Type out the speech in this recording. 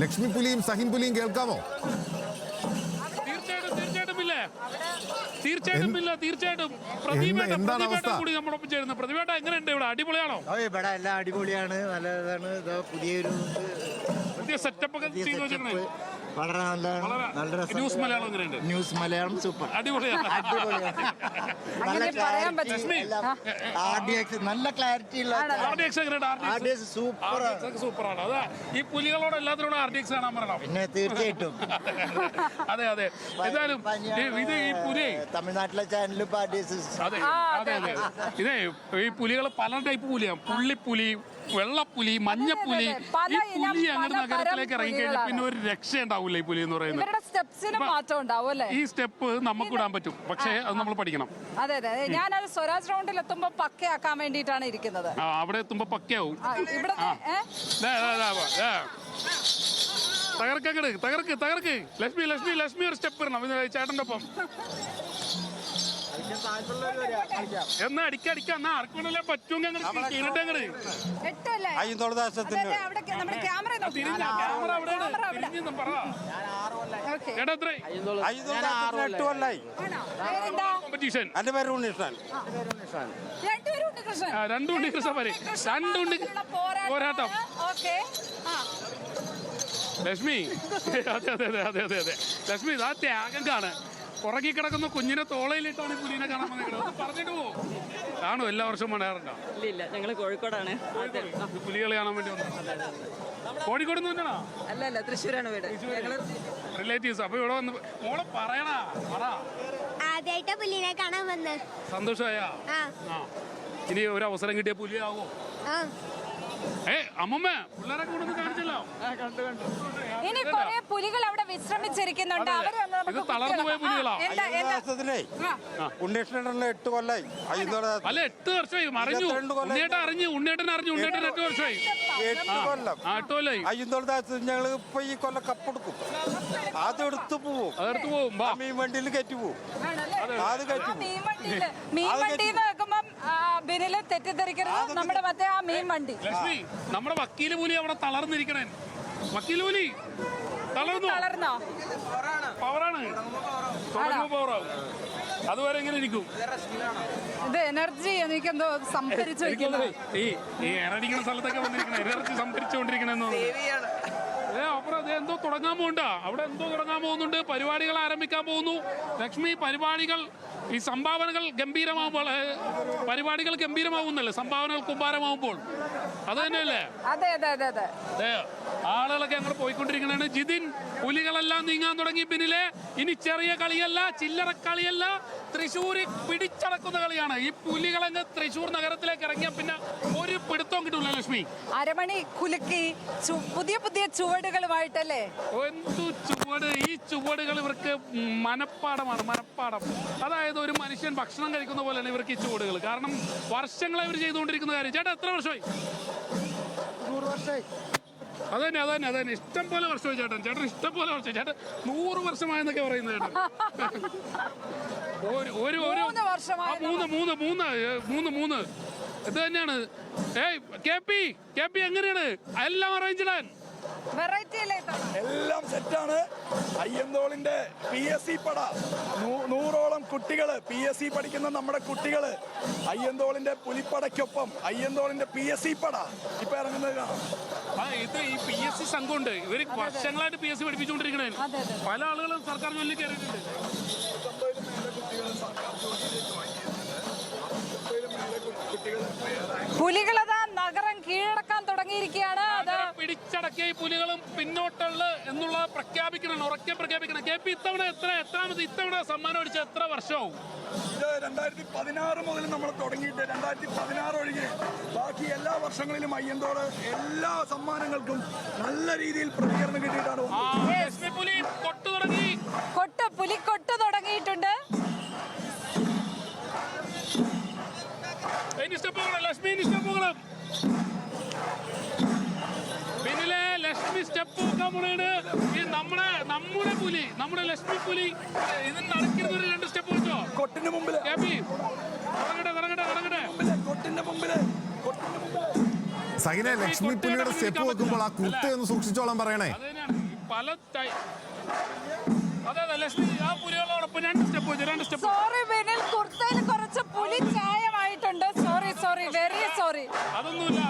ലക്ഷ്മി പുലിയും സഹിൻ പുലിയും കേൾക്കാമോ? തീർച്ചയായിട്ടും എന്താണ് അവസ്ഥ? പ്രതിഭേട്ട എങ്ങനെയുണ്ട്? ഇവിടെ അടിപൊളിയാണോ? ഇവിടെ എല്ലാം അടിപൊളിയാണ്, നല്ലതാണ്. പുതിയ സെറ്റപ്പ് ഒക്കെ ചെയ്തു വെച്ചിട്ടുണ്ട്. വളരെ നല്ലതാണ്, നല്ല രസം. ന്യൂസ് മലയാളം എങ്ങനെയുണ്ട്? ന്യൂസ് മലയാളം സൂപ്പർ, അടിപൊളിയാണ്. നല്ല ക്ലാരിറ്റി ഉള്ള സൂപ്പറാണ്. അതാ ഈ പുലികളോട് എല്ലാത്തിനോടും RDX കാണാൻ പറയണം. പിന്നെ തീർച്ചയായിട്ടും. അതെ എന്തായാലും ഇത് ഈ പുലി തമിഴ്നാട്ടിലെ ചാനലിൽ അതെ ഇതേ ഈ പുലികൾ പല ടൈപ്പ് പുലിയാണ്. പുള്ളിപ്പുലി, വെള്ളപ്പുലി, മഞ്ഞപ്പുലി. ഈ പുലി അങ്ങനെ നഗരത്തിലേക്ക് ഇറങ്ങിക്കഴിഞ്ഞാൽ പിന്നെ ഒരു രക്ഷ ഉണ്ടാവില്ല ഈ പുലി എന്ന് പറയുന്നത്. ഈ സ്റ്റെപ്പ് നമുക്ക് ഇടാൻ പറ്റും, പക്ഷേ അത് നമ്മൾ പഠിക്കണം. അതെ ഞാനത് സ്വരാജ് റൗണ്ടിൽ എത്തുമ്പോ പക്കയാക്കാൻ വേണ്ടിയിട്ടാണ് ഇരിക്കുന്നത്. അവിടെ എത്തുമ്പോ പക്കയാവും. തകർക്ക് ലക്ഷ്മി ഒരു സ്റ്റെപ്പ് ഇടണം ചേട്ടൻ്റെ ഒപ്പം. എന്നാ അടിക്ക എന്നാ ആർക്കുണ്ടല്ലേ പറ്റുമെങ്കിൽ എന്റെ പേര് ഉണ്ണികൃഷ്ണൻ. രണ്ടുണ്ട് പോരാട്ടം. ലക്ഷ്മി അതെ ലക്ഷ്മി ഇതാ ത്യാഗം കാണാൻ പുറകെ കിടക്കുന്ന കുഞ്ഞിനെ തോളയിലിട്ടാണ് പുലിനെ കാണാൻ വന്നിട്ട് പറഞ്ഞിട്ട് പോകും. കാണും എല്ലാ വർഷവും മണയാറുണ്ടോ? ഇല്ല, ഞങ്ങള് കോഴിക്കോടാണ്. പുലികളെ കാണാൻ വേണ്ടി വന്നത്. കോഴിക്കോട് നിന്ന് തന്നെയാണോ? അല്ല, തൃശ്ശൂരാണ് വീട്. റിലേറ്റീവ്സ്. അപ്പൊ ഇവിടെ വന്ന് മോളെ പറയണാ ആദ്യമായിട്ട് പുലിനെ കാണാൻ വന്ന് സന്തോഷമായ. ഇനി ഒരു അവസരം കിട്ടിയ പുലിയാവോ? അമ്മമ്മ പിള്ളേരെ കൊണ്ടൊന്ന് കാണിച്ചല്ലോ. ഇനി കുറെ പുലികൾ അവിടെ വിശ്രമിച്ചിരിക്കുന്നുണ്ട്. ഇത് തളർന്നു പോയ പുലികളാ. ഉണ്ണികൃഷ്ണൻ 8 കൊല്ലായി. അല്ല 8 വർഷമായി മറിഞ്ഞു. ഉണ്ണിയേട്ടൻ അറിഞ്ഞു 8 വർഷമായി. 8 കൊല്ലം 8 കൊല്ലായി. അയ്യന്തോളത്ത് ഞങ്ങൾ ഇപ്പൊ ഈ കൊല്ലം കപ്പെടുക്കും. അതെടുത്ത് പോവും. മീൻ വണ്ടിയിൽ കയറ്റി പോവും. അത് കയറ്റി മീൻ വണ്ടി നോക്കുമ്പം ബിനില് തെറ്റിദ്ധരിക്കരുത്. നമ്മുടെ മറ്റേ ആ മീൻ വണ്ടി. ലക്ഷ്മി നമ്മുടെ വക്കീല് പുലി അവിടെ തളർന്നിരിക്കണേ. വക്കീല് പുലി തളർന്നോ? പവറാണ്. പവറാവും. അതുവരെ എങ്ങനെ ഇരിക്കും? ഇത് എനർജി എനിക്കെന്തോ സംഭരിച്ചു വെക്കുന്നത്. ഈ എറടിക്കുന്ന സ്ഥലത്തൊക്കെ വന്നിരിക്കണേ എനർജി സംഭരിച്ചുകൊണ്ടിരിക്കണെന്ന്. അപ്പുറം എന്തോ തുടങ്ങാൻ പോകണ്ട. അവിടെ എന്തോ തുടങ്ങാൻ പോകുന്നുണ്ട്. പരിപാടികൾ ആരംഭിക്കാൻ പോകുന്നു. ലക്ഷ്മി പരിപാടികൾ ഈ സംഭാവനകൾ ഗംഭീരമാകുമ്പോൾ പരിപാടികൾ ഗംഭീരമാകുന്നല്ലേ? സംഭാവനകൾ കുമ്പാരമാകുമ്പോൾ അത് തന്നെയല്ലേ? അതെ ആളുകളൊക്കെ അങ്ങനെ പോയിക്കൊണ്ടിരിക്കുന്നതാണ്. ജിതിൻ പുലികളെല്ലാം നീങ്ങാൻ തുടങ്ങി. പിന്നിലെ ഇനി ചെറിയ കളിയല്ല, ചില്ലറ കളിയല്ല, തൃശ്ശൂർ പിടിച്ചടക്കുന്ന കളിയാണ്. ഈ പുലികളങ്ങ് തൃശ്ശൂർ നഗരത്തിലേക്ക് ഇറങ്ങിയ പിന്നെ ഒരു പിടുത്തവും കിട്ടൂല. ലക്ഷ്മി അരമണി കുലുക്കി പുതിയ ചുവടുകളുമായിട്ടല്ലേ? എന്തു ചുവട്! ഈ ചുവടുകൾ ഇവർക്ക് മനപ്പാടമാണ്. അതായത് ഒരു മനുഷ്യൻ ഭക്ഷണം കഴിക്കുന്ന പോലെയാണ് ഇവർക്ക് ഈ ചുവടുകൾ. കാരണം വർഷങ്ങളായി ഇവർ ചെയ്തുകൊണ്ടിരിക്കുന്ന കാര്യം. ചേട്ടാ എത്ര വർഷമായി? 100 വർഷമായി. അതന്നെ ഇഷ്ടം പോലെ വർഷമായി ചേട്ടൻ ഇഷ്ടം പോലെ വർഷം. ചേട്ടൻ 100 വർഷമായെന്നൊക്കെ പറയുന്നത് ചേട്ടൻ. മൂന്ന് ഇത് തന്നെയാണ്. കെ പി എങ്ങനെയാണ് എല്ലാം അറേഞ്ച് ഇടാൻ? എല്ലാം സെറ്റാണ്. അയ്യന്തോളിന്റെ PSC പട 100ഓളം കുട്ടികള് PSC പഠിക്കുന്ന നമ്മുടെ കുട്ടികള് അയ്യന്തോളിന്റെ പുലിപ്പടയ്ക്കൊപ്പം അയ്യന്തോളിന്റെ PSC പട ഇപ്പൊ ഇറങ്ങുന്നത് കാണാം. ഇത് ഈ PSC സംഘമുണ്ട്. ഇവര് വർഷങ്ങളായിട്ട് PSC പഠിപ്പിച്ചുകൊണ്ടിരിക്കണേ. പല ആളുകളും സർക്കാർ ജോലിയിൽ കയറിയിട്ടുണ്ട്. പുലികളതാ നഗരം കീഴടക്കാൻ തുടങ്ങിയിരിക്കുകയാണ്. പിടിച്ചടക്കിയ ഈ പുലികളും പിന്നോട്ടുള്ള എന്നുള്ള പ്രഖ്യാപിക്കണം, ഉറക്കെ പ്രഖ്യാപിക്കണം. KP ഇത്തവണ ഇത്തവണ സമ്മാനം അടിച്ച എത്ര വർഷവും? ഇത് 2016 മുതൽ നമ്മൾ തുടങ്ങിയിട്ട് 2016 ഒഴികെ ബാക്കി എല്ലാ വർഷങ്ങളിലും അയ്യന്തോട് എല്ലാ സമ്മാനങ്ങൾക്കും നല്ല രീതിയിൽ പ്രതികരണം കിട്ടിയിട്ടാണ്. പുലി കൊട്ടു തുടങ്ങിയിട്ടുണ്ട്. പിന്നിലെ ലക്ഷ്മി സ്റ്റെപ്പ് നോക്കാൻ പോണേണ്. ഈ നമ്മുടെ പുലി, നമ്മുടെ ലക്ഷ്മി പുലി ഇതിന് നടക്കുന്ന ഒരു 2 സ്റ്റെപ്പ് വെച്ചോ. കൊട്ടിന്റെ മുമ്പില് ഇറങ്ങട്ടെ കൊട്ടിന്റെ മുമ്പില് സഹിനെ ലക്ഷ്മി പുലിയുടെ സ്റ്റെപ്പ് വെക്കുമ്പോൾ ആ കുർത്ത ഒന്ന് സൂക്ഷിച്ചോളാൻ പറയണേ. അത് തന്നെയാണ് ഈ പല അതെ ലക്ഷ്മി ആ പുലികളോടൊപ്പം 2 സ്റ്റെപ്പ് സോറി ബിനിൽ കുർത്തയിൽ കുറച്ച് പുലി ചായമായിട്ടുണ്ട്. Sorry very sorry. അതൊന്നുമില്ല